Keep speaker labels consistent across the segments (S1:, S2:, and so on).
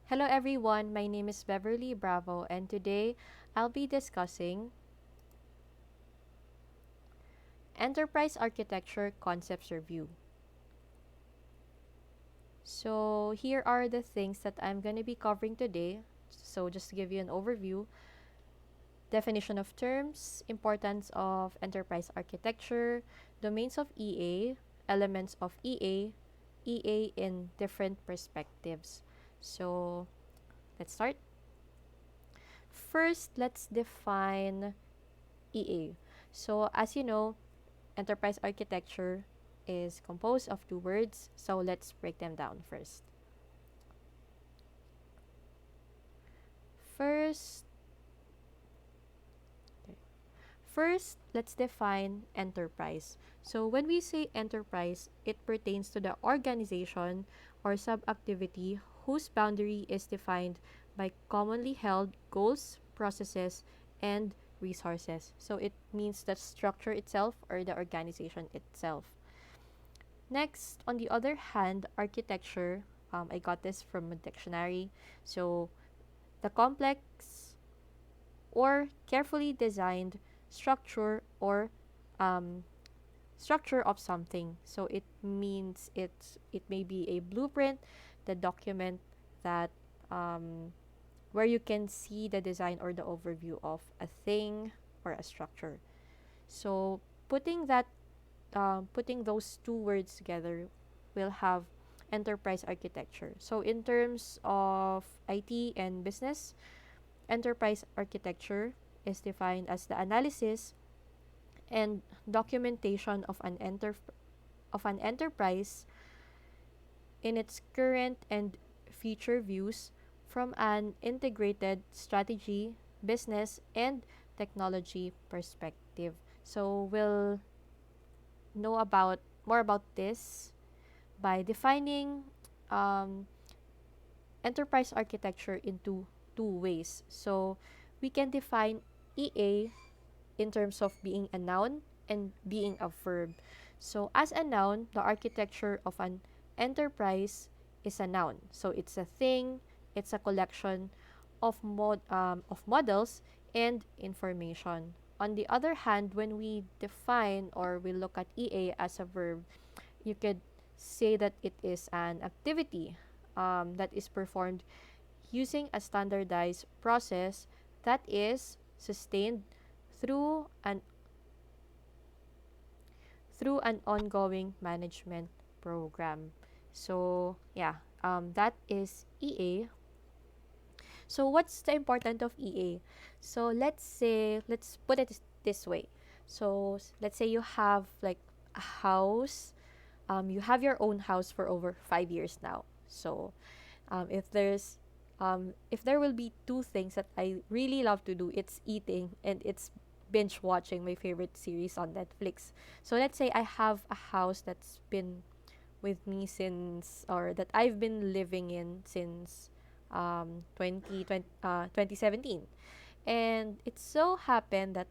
S1: Hello everyone, my name is Beverly Bravo, and today I'll be discussing Enterprise Architecture Concepts Review. So, here are the things that I'm going to be covering today. So, just to give you an overview, definition of terms, importance of enterprise architecture, domains of EA, elements of EA in different perspectives. So, let's start. First, let's define EA. So, as you know, enterprise architecture is composed of two words, so let's break them down first. First, okay. First, let's define enterprise. So, when we say enterprise, it pertains to the organization or subactivity whose boundary is defined by commonly held goals, processes, and resources. So, it means the structure itself or the organization itself. Next, on the other hand, architecture, I got this from a dictionary. So, the complex or carefully designed structure or um, structure of something. So, it means it may be a blueprint, the document that where you can see the design or the overview of a thing or a structure. So, putting those two words together will have enterprise architecture. So, in terms of IT and business, enterprise architecture is defined as the analysis and documentation of an enterprise in its current and future views from an integrated strategy, business, and technology perspective. So, we'll know about more about this by defining um, enterprise architecture into two ways. So we can define EA in terms of being a noun and being a verb. So as a noun, the architecture of an enterprise is a noun. So it's a thing, it's a collection of models and information. On the other hand, when we define or we look at EA as a verb, you could say that it is an activity that is performed using a standardized process that is sustained through an through an ongoing management program. So yeah, that is EA. So what's the importance of EA? So let's put it this way. So let's say you have like a house. You have your own house for over 5 years now. So if there will be two things that I really love to do, it's eating and it's binge watching my favorite series on Netflix. So let's say I have a house that's been with me since, or that I've been living in since 2017. And it so happened that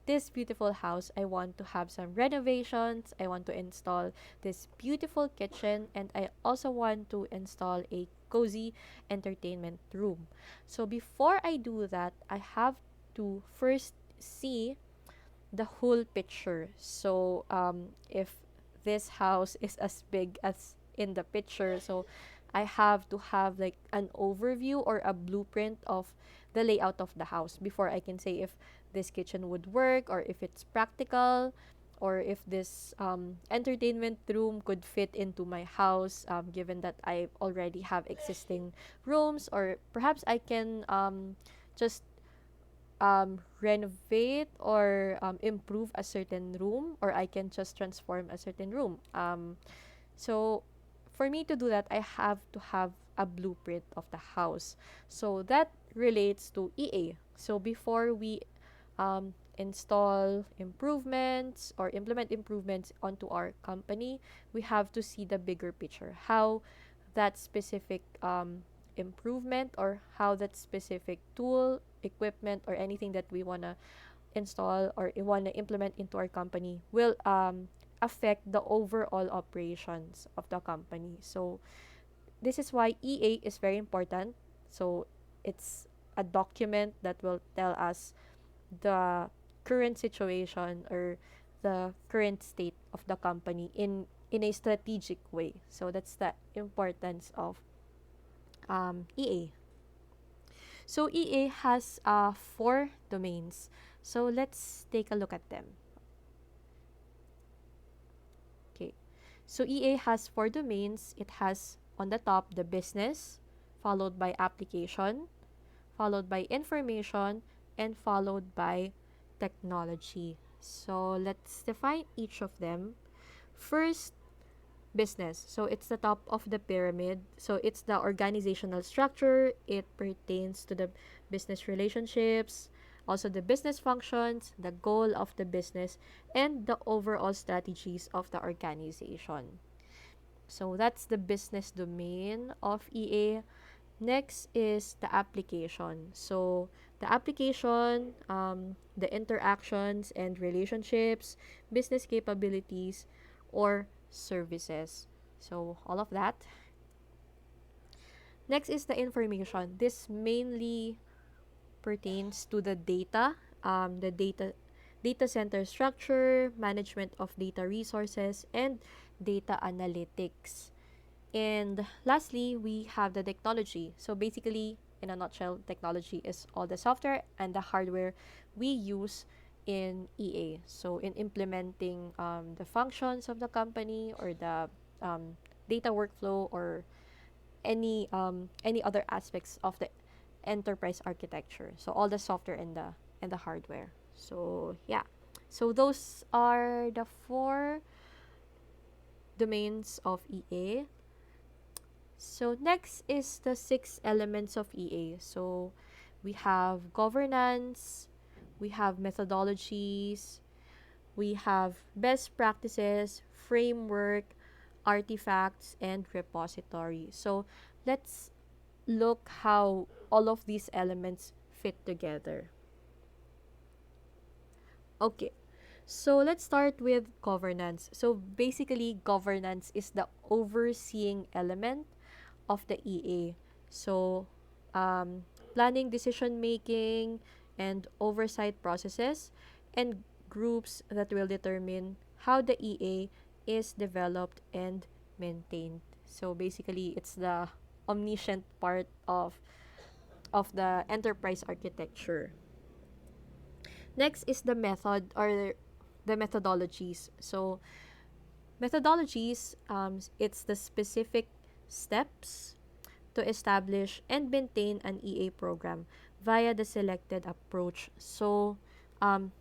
S1: this beautiful house, I want to have some renovations. I want to install this beautiful kitchen, and I also want to install a cozy entertainment room. So before I do that, I have to first see the whole picture. So if this house is as big as in the picture, so I have to have like an overview or a blueprint of the layout of the house before I can say if this kitchen would work, or if it's practical, or if this entertainment room could fit into my house, given that I already have existing rooms, or perhaps I can just renovate or improve a certain room, or I can just transform a certain room. So for me to do that, I have to have a blueprint of the house. So that relates to EA. So before we install improvements or implement improvements onto our company, we have to see the bigger picture. How that specific improvement, or how that specific tool, equipment, or anything that we want to install or want to implement into our company will affect the overall operations of the company. So this is why EA is very important. So it's a document that will tell us the current situation or the current state of the company in a strategic way. So that's the importance of EA. So EA has four domains. So let's take a look at them. Okay. So EA has four domains. It has on the top the business, followed by application, followed by information, and followed by technology. So let's define each of them. First, business. So it's the top of the pyramid. So it's the organizational structure. It pertains to the business relationships, also the business functions, the goal of the business, and the overall strategies of the organization. So that's the business domain of EA. Next is the application. So the application, the interactions and relationships, business capabilities, or services. So all of that. Next is the information. This mainly pertains to the data, the data center structure, management of data resources, and data analytics. And lastly, we have the technology. So basically, in a nutshell, technology is all the software and the hardware we use in EA. So in implementing the functions of the company or the data workflow or any other aspects of the enterprise architecture. So all the software and the hardware. So yeah. So those are the four domains of EA. So next is the six elements of EA. So we have governance, we have methodologies, we have best practices, framework, artifacts, and repository. So let's look how all of these elements fit together. Okay. So let's start with governance. So basically, governance is the overseeing element of the EA. So, planning, decision making, and oversight processes, and groups that will determine how the EA is developed and maintained. So basically, it's the omniscient part of the enterprise architecture. Next is the method or the methodologies. So methodologies, it's the specific steps to establish and maintain an EA program via the selected approach. So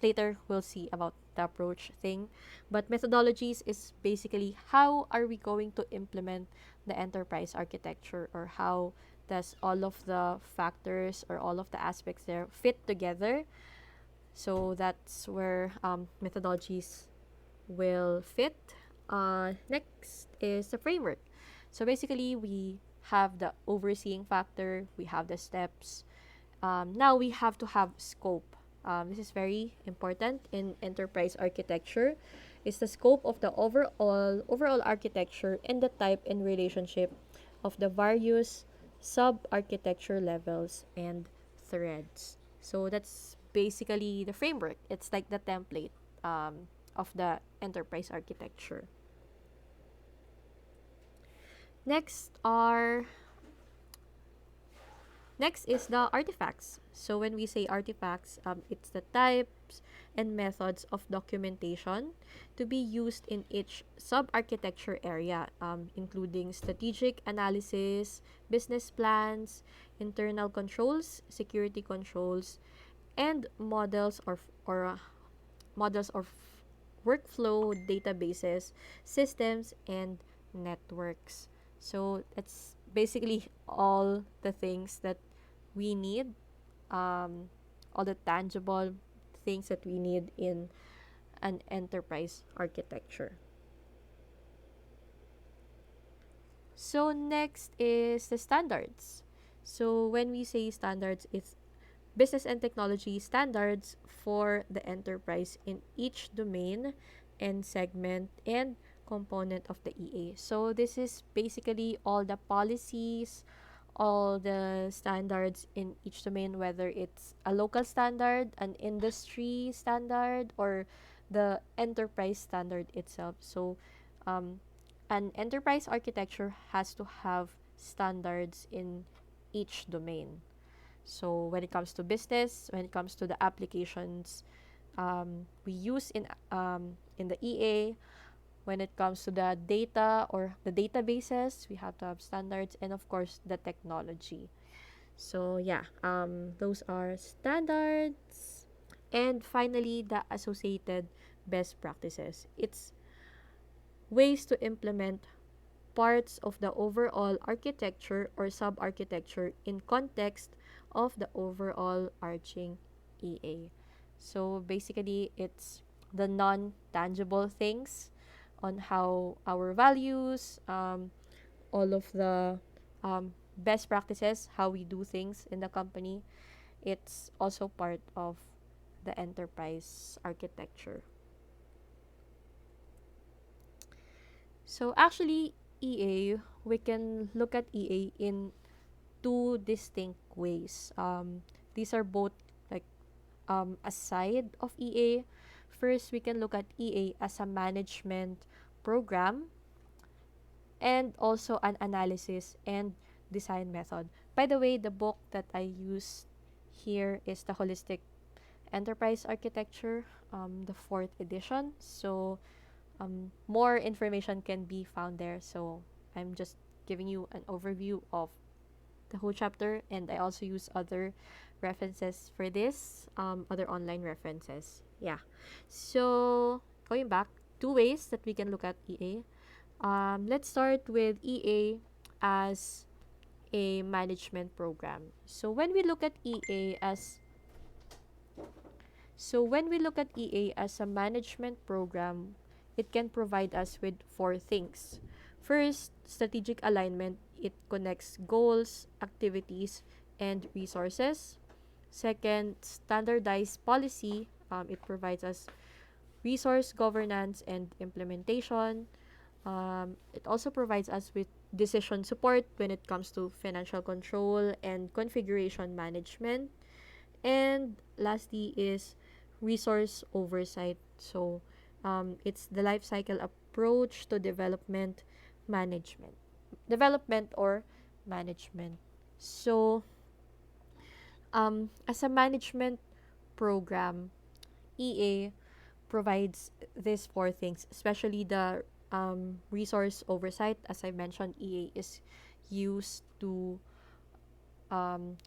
S1: later we'll see about the approach thing. But methodologies is basically how are we going to implement the enterprise architecture, or how does all of the factors or all of the aspects there fit together. So that's where methodologies will fit. Next is the framework. So basically, we have the overseeing factor, we have the steps. Now we have to have scope. This is very important in enterprise architecture. It's the scope of the overall architecture and the type and relationship of the various sub architecture levels and threads. So that's basically the framework. It's like the template of the enterprise architecture. Next are Next is the artifacts. So when we say artifacts, it's the types and methods of documentation to be used in each sub-architecture area, including strategic analysis, business plans, internal controls, security controls, and models of workflow databases, systems, and networks. So that's basically all the things that we need, all the tangible things that we need in an enterprise architecture. So next is the standards. So when we say standards, it's business and technology standards for the enterprise in each domain and segment and component of the EA. So this is basically all the policies, all the standards in each domain, whether it's a local standard, an industry standard, or the enterprise standard itself. So, um, an enterprise architecture has to have standards in each domain. So, when it comes to business, when it comes to the applications we use in the EA, when it comes to the data or the databases, we have to have standards, and of course the technology. So yeah, those are standards. And finally, the associated best practices. It's ways to implement parts of the overall architecture or sub-architecture in context of the overall arching EA. So basically, it's the non-tangible things on how our values, all of the best practices, how we do things in the company. It's also part of the enterprise architecture. So actually, EA, we can look at EA in two distinct ways. These are both like a side of EA. First, we can look at EA as a management program and also an analysis and design method. By the way, the book that I use here is the Holistic Enterprise Architecture, the fourth edition. So, more information can be found there. So, I'm just giving you an overview of the whole chapter, and I also use other references for this, other online references. Yeah. So, going back, two ways that we can look at EA. Let's start with EA as a management program. When we look at EA as a management program, it can provide us with four things. First, strategic alignment. It connects goals, activities, and resources. Second, standardized policy. It provides us resource governance and implementation. It also provides us with decision support when it comes to financial control and configuration management. And lastly is resource oversight. So it's the life cycle approach to management, development or management. So as a management program, EA provides these four things, especially the resource oversight. As I mentioned, EA is used to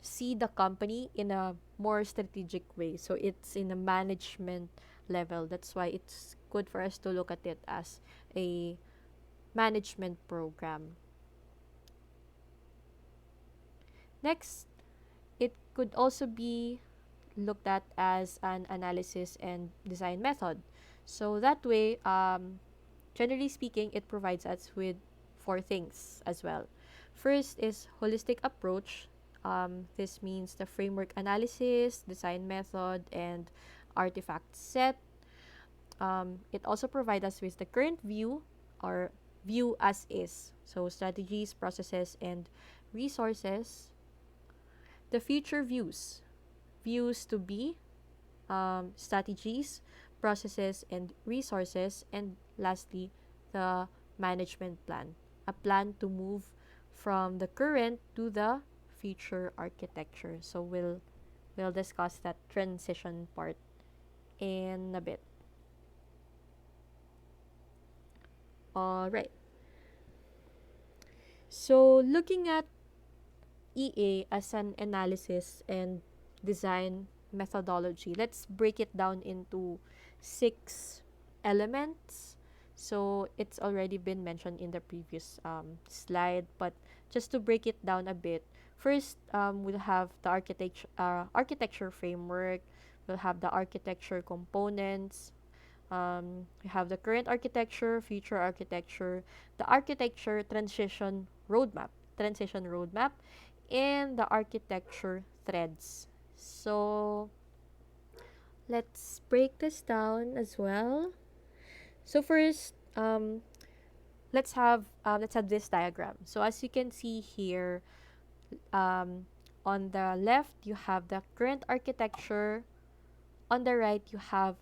S1: see the company in a more strategic way. So it's in a management level. That's why it's good for us to look at it as a management program. Next, it could also be looked at as an analysis and design method. So that way, generally speaking, it provides us with four things as well. First is holistic approach. This means the framework analysis, design method, and artifact set. It also provides us with the current view or view as is. So strategies, processes, and resources. The future views. Views to be, strategies, processes, and resources. And lastly, the management plan. A plan to move from the current to the future architecture. So we'll discuss that transition part in a bit. All right. So looking at EA as an analysis and design methodology, let's break it down into 6 elements. So it's already been mentioned in the previous slide, but just to break it down a bit, first we'll have the architecture framework, we'll have the architecture components, we have the current architecture, future architecture, the architecture transition roadmap, and the architecture threads. So let's break this down as well. So first, let's have this diagram. So as you can see here, Um, on the left, you have the current architecture. On the right, you have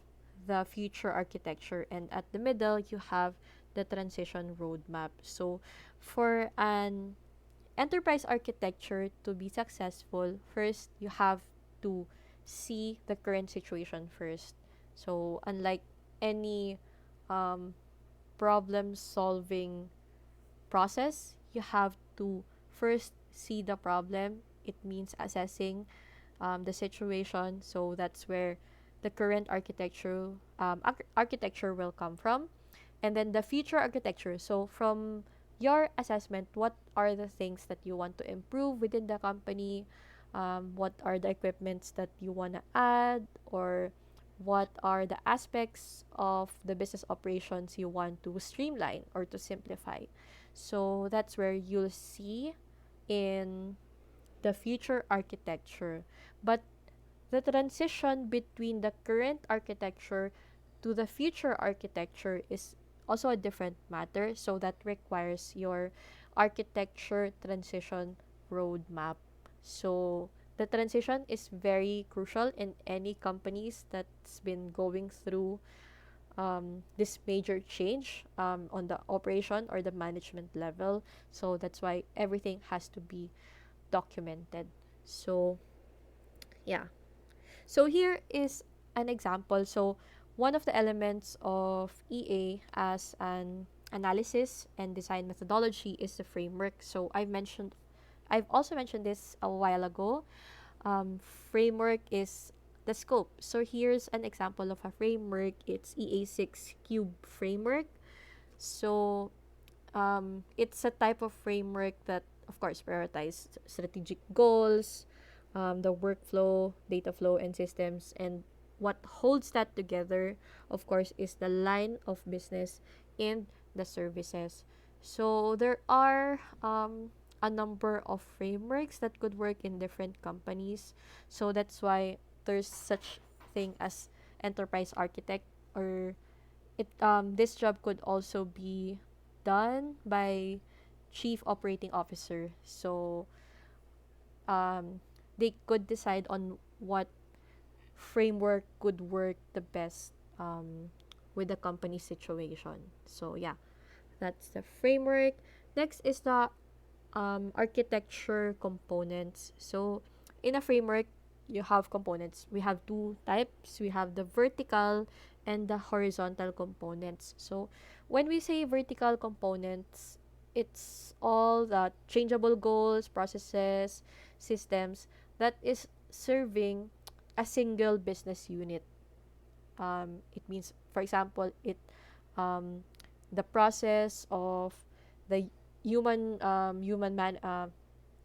S1: the future architecture. And at the middle, you have the transition roadmap. So, for an enterprise architecture to be successful, first, you have to see the current situation first. So, unlike any um, problem solving process, you have to first see the problem. It means assessing the situation. So that's where the current architecture will come from. And then the future architecture. So from your assessment, what are the things that you want to improve within the company? What are the equipments that you want to add? Or what are the aspects of the business operations you want to streamline or to simplify? So that's where you'll see in the future architecture. But the transition between the current architecture to the future architecture is also a different matter. So that requires your architecture transition roadmap. So the transition is very crucial in any companies that's been going through this major change on the operation or the management level. So that's why everything has to be documented. So yeah. So here is an example. So one of the elements of EA as an analysis and design methodology is the framework. So I've also mentioned this a while ago. Framework is the scope. So here's an example of a framework. It's EA6 Cube framework. So it's a type of framework that, of course, prioritizes strategic goals, the workflow, data flow, and systems. And what holds that together, of course, is the line of business and the services. So there are a number of frameworks that could work in different companies. So that's why there's such thing as enterprise architect, or this job could also be done by chief operating officer. So um, they could decide on what framework could work the best with the company situation. So yeah, that's the framework. Next is the architecture components. So in a framework, you have components. We have two types. We have the vertical and the horizontal components. So when we say vertical components, it's all the changeable goals, processes, systems that is serving a single business unit. It means, for example, um, the process of the human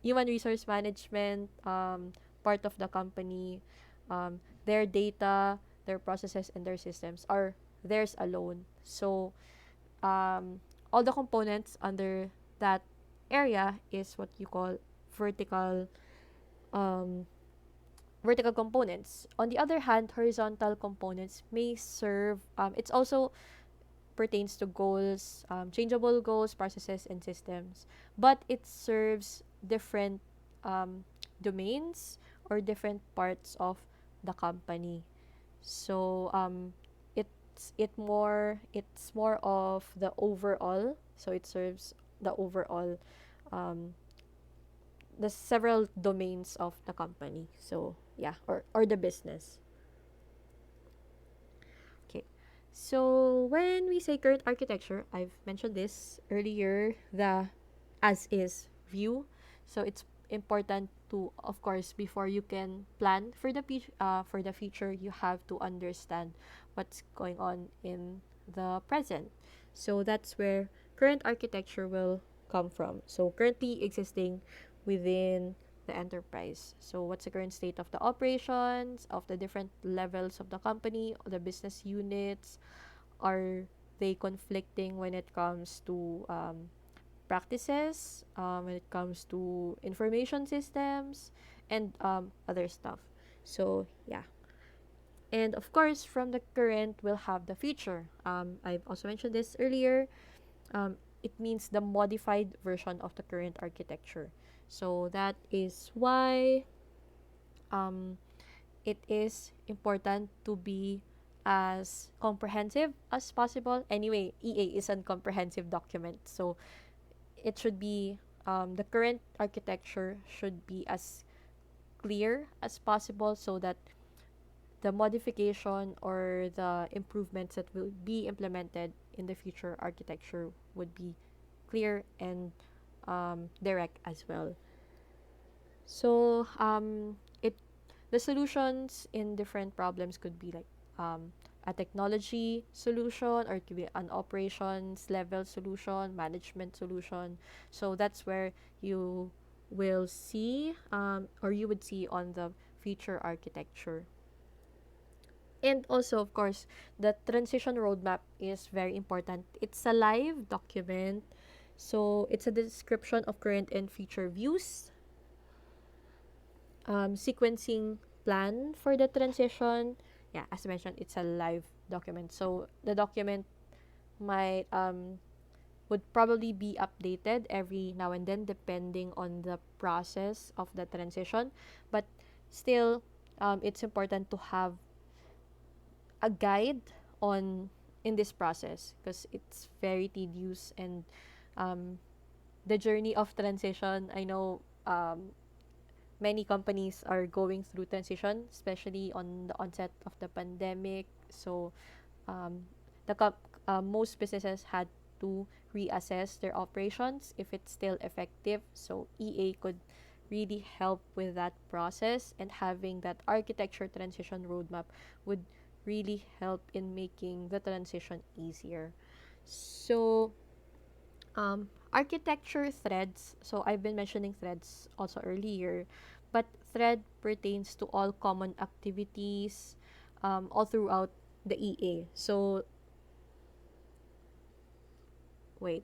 S1: resource management part of the company, their data, their processes, and their systems are theirs alone. So all the components under that area is what you call vertical um, vertical components. On the other hand, horizontal components may serve. It's also pertains to goals, changeable goals, processes, and systems, but it serves different domains or different parts of the company. So it's more of the overall. So it serves the overall um, the several domains of the company. So yeah, or the business. Okay. So when we say current architecture, I've mentioned this earlier, the as is view. So it's important to, of course, before you can plan for for the future, you have to understand what's going on in the present. So that's where current architecture will come from. So currently existing within the enterprise. So what's the current state of the operations of the different levels of the company, the business units? Are they conflicting when it comes to practices, when it comes to information systems, and other stuff? So yeah. And of course, from the current, we'll have the future. I've also mentioned this earlier. It means the modified version of the current architecture. So that is why um, it is important to be as comprehensive as possible. Anyway, EA is a comprehensive document, so it should be the current architecture should be as clear as possible so that the modification or the improvements that will be implemented in the future architecture would be clear and direct as well. So it the solutions in different problems could be like a technology solution, or it could be an operations level solution, management solution. So that's where you will see or you would see on the future architecture. And also, of course, the transition roadmap is very important. It's a live document. So it's a description of current and future views, sequencing plan for the transition. Yeah, as mentioned, it's a live document. So the document might would probably be updated every now and then depending on the process of the transition. But still, it's important to have a guide on in this process because it's very tedious, and um, the journey of transition, I know many companies are going through transition, especially on the onset of the pandemic. So um, most businesses had to reassess their operations if it's still effective. So EA could really help with that process, and having that architecture transition roadmap would really help in making the transition easier. So architecture threads. So I've been mentioning threads also earlier, but thread pertains to all common activities all throughout the EA. So wait,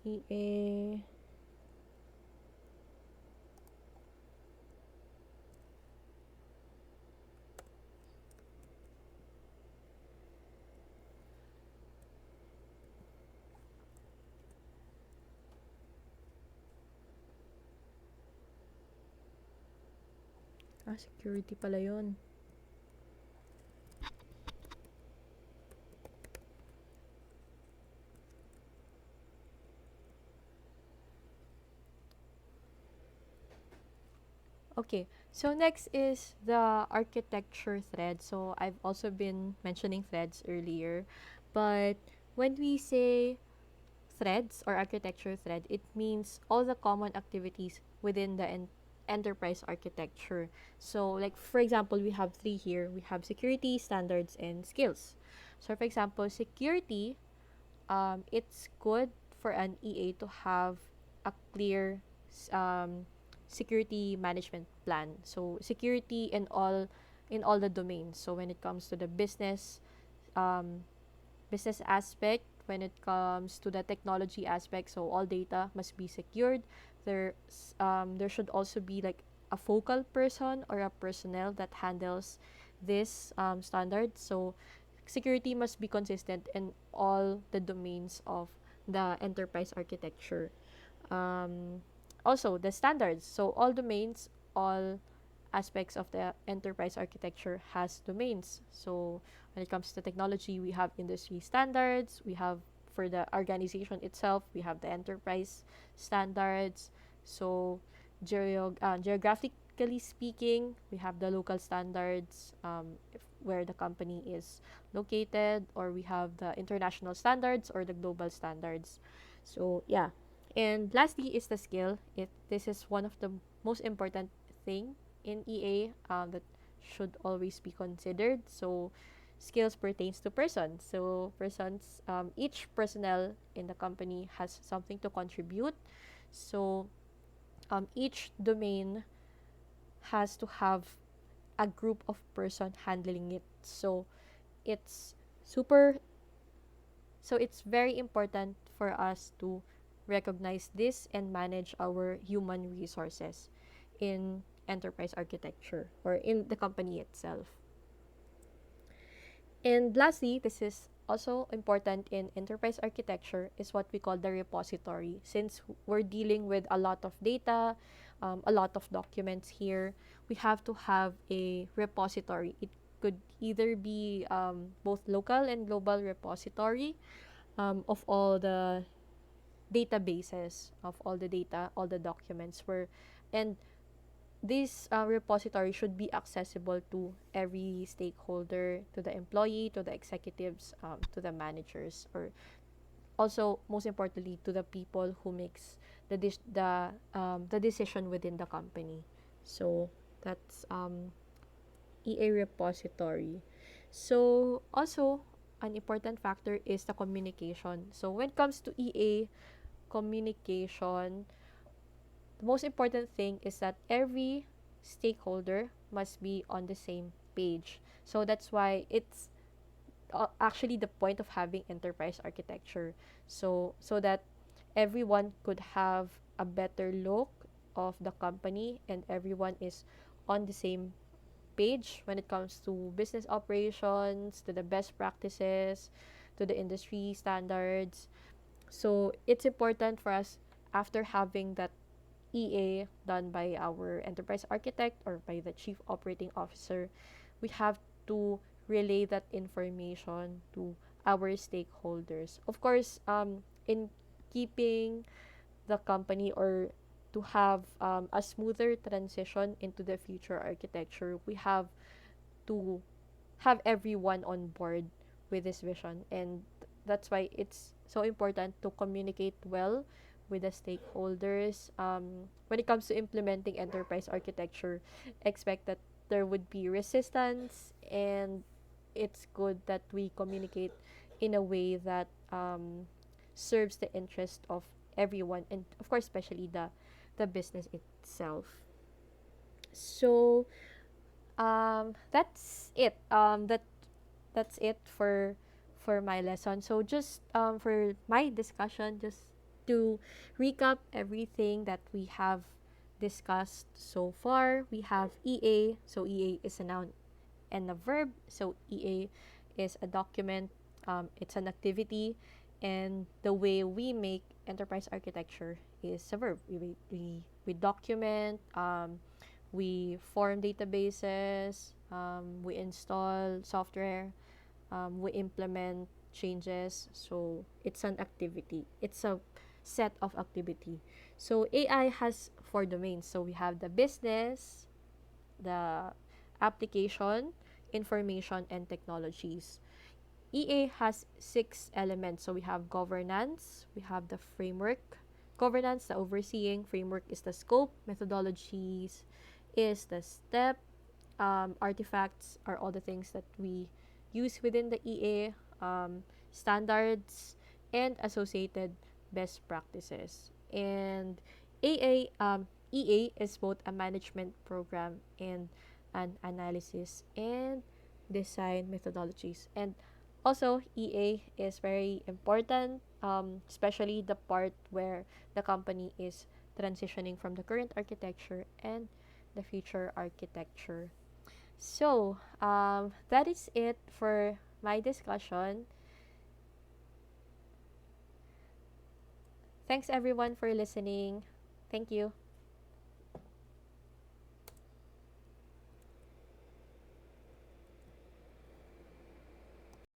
S1: EA. Security pala yun. Okay, so next is the architecture thread. So I've also been mentioning threads earlier, but when we say threads or architecture thread, it means all the common activities within the enterprise architecture. So, like for example, we have three here. We have security, standards, and skills. So, for example, security, it's good for an EA to have a clear security management plan. So, security in all the domains. So, when it comes to the um, business aspect, when it comes to the technology aspect, so all data must be secured. There should also be like a focal person or a personnel that handles this standard. So security must be consistent in all the domains of the enterprise architecture. um, Also the standards, so all domains, all aspects of the enterprise architecture has domains. So when it comes to technology, we have industry standards, we have for the organization itself, we have the enterprise standards. So geographically speaking, we have the local standards, where the company is located, or we have the international standards or the global standards. So yeah. And lastly is the skill. This is one of the most important thing in EA that should always be considered. So, skills pertains to persons. So, each personnel in the company has something to contribute. So, each domain has to have a group of person handling it. It's super. So, it's very important for us to recognize this and manage our human resources in enterprise architecture or in the company itself. And lastly, this is also important in enterprise architecture is what we call the repository. Since we're dealing with a lot of data, a lot of documents here, we have to have a repository. It could either be both local and global repository of all the databases of all the data, all the documents were, and this repository should be accessible to every stakeholder, to the employee, to the executives, to the managers, or also most importantly to the people who makes the decision within the company. So that's EA repository. So also an important factor is the communication. So when it comes to EA communication, the most important thing is that every stakeholder must be on the same page. So that's why it's actually the point of having enterprise architecture. So that everyone could have a better look of the company and everyone is on the same page when it comes to business operations, to the best practices, to the industry standards. So it's important for us after having that EA done by our enterprise architect or by the chief operating officer, we have to relay that information to our stakeholders. Of course, in keeping the company or to have a smoother transition into the future architecture, we have to have everyone on board with this vision. And that's why it's so important to communicate well with the stakeholders. When it comes to implementing enterprise architecture, expect that there would be resistance, and it's good that we communicate in a way that serves the interest of everyone, and of course, especially the business itself. So that's it. That's it for my lesson. So just for my discussion, just to recap everything that we have discussed so far, we have EA. So EA is a noun and a verb. So EA is a document. It's an activity, and the way we make enterprise architecture is a verb. We document. We form databases, we install software, we implement changes. So it's an activity. It's a set of activity. So AI has four domains. So we have the business, the application, information, and technologies. EA has six elements. So we have governance, we have the framework. Governance, the overseeing. Framework is the scope. Methodologies is the step. Artifacts are all the things that we use within the EA. Standards and associated best practices. And EA is both a management program and an analysis and design methodologies. And also, EA is very important, especially the part where the company is transitioning from the current architecture and the future architecture. So, that is it for my discussion. Thanks everyone for listening. Thank you.